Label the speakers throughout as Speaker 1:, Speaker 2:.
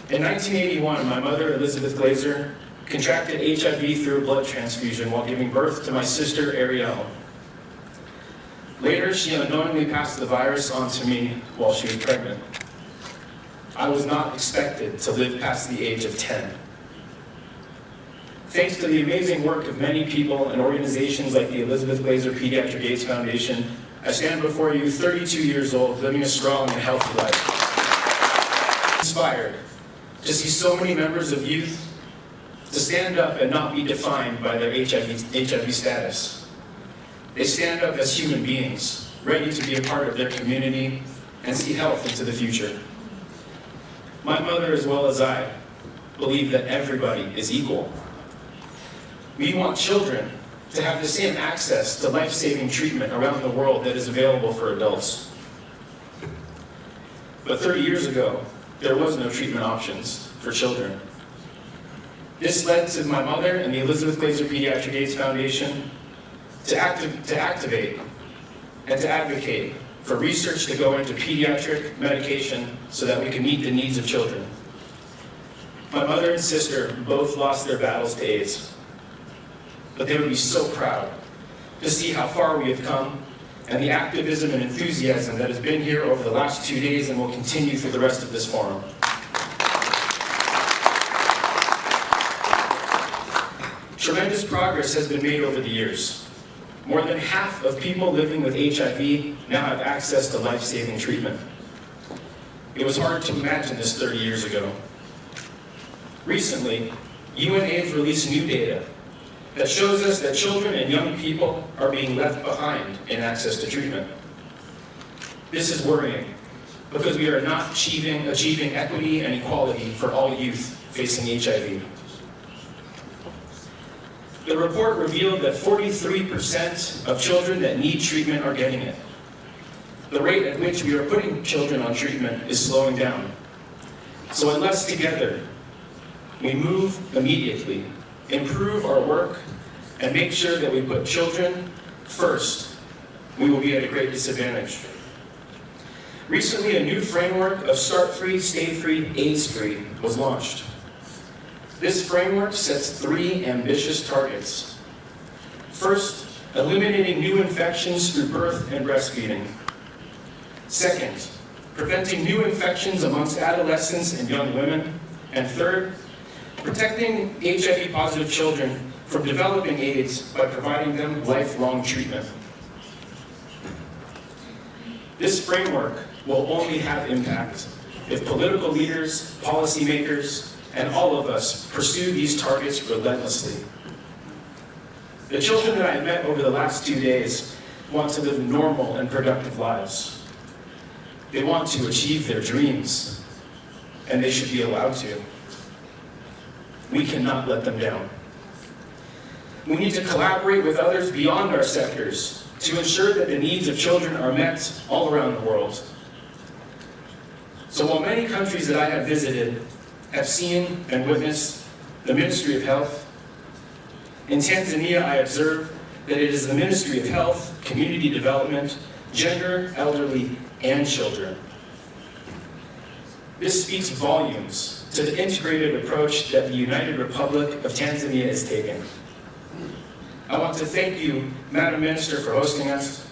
Speaker 1: In 1981, my mother, Elizabeth Glaser, contracted HIV through a blood transfusion while giving birth to my sister, Ariel. Later, she unknowingly passed the virus on to me while she was pregnant. I was not expected to live past the age of 10. Thanks to the amazing work of many people and organizations like the Elizabeth Glaser Pediatric AIDS Foundation, I stand before you 32 years old, living a strong and healthy life. Inspired to see so many members of youth to stand up and not be defined by their HIV status. They stand up as human beings, ready to be a part of their community and see health into the future. My mother, as well as I, believe that everybody is equal. We want children to have the same access to life-saving treatment around the world that is available for adults. But 30 years ago, there was no treatment options for children. This led to my mother and the Elizabeth Glaser Pediatric AIDS Foundation to activate and to advocate for research to go into pediatric medication so that we can meet the needs of children. My mother and sister both lost their battles to AIDS, but they would be so proud to see how far we have come and the activism and enthusiasm that has been here over the last 2 days and will continue through the rest of this forum. Tremendous progress has been made over the years. More than half of people living with HIV now have access to life-saving treatment. It was hard to imagine this 30 years ago. Recently, UNAIDS released new data that shows us that children and young people are being left behind in access to treatment. This is worrying because we are not achieving equity and equality for all youth facing HIV. The report revealed that 43% of children that need treatment are getting it. The rate at which we are putting children on treatment is slowing down. So unless together we move immediately, improve our work, and make sure that we put children first, we will be at a great disadvantage. Recently, a new framework of Start-Free, Stay-Free, AIDS-Free was launched. This framework sets 3 ambitious targets. First, eliminating new infections through birth and breastfeeding. Second, preventing new infections amongst adolescents and young women. And third, protecting HIV-positive children from developing AIDS by providing them lifelong treatment. This framework will only have impact if political leaders, policymakers, and all of us pursue these targets relentlessly. The children that I have met over the last 2 days want to live normal and productive lives. They want to achieve their dreams, and they should be allowed to. We cannot let them down. We need to collaborate with others beyond our sectors to ensure that the needs of children are met all around the world. So while many countries that I have visited have seen and witnessed the Ministry of Health, in Tanzania I observe that it is the Ministry of Health, Community Development, Gender, Elderly, and Children. This speaks volumes to the integrated approach that the United Republic of Tanzania is taking. I want to thank you, Madam Minister, for hosting us.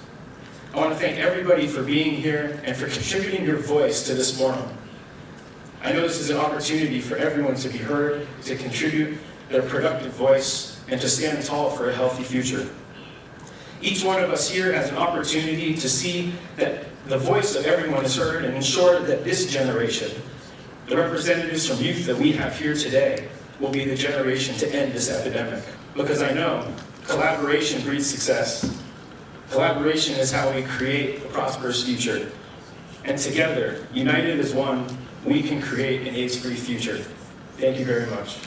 Speaker 1: I want to thank everybody for being here and for contributing your voice to this forum. I know this is an opportunity for everyone to be heard, to contribute their productive voice, and to stand tall for a healthy future. Each one of us here has an opportunity to see that the voice of everyone is heard and ensure that this generation, the representatives from youth that we have here today, will be the generation to end this epidemic. Because I know collaboration breeds success. Collaboration is how we create a prosperous future. And together, united as one, we can create an AIDS-free future. Thank you very much.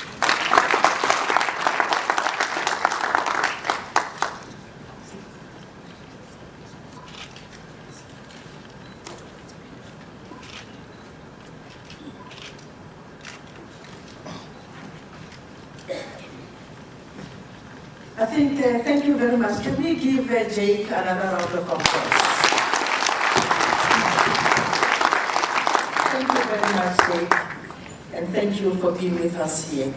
Speaker 2: I think, thank you very much. Can we give Jake another round of applause? Thank you very much, Jake. And thank you for being with us here.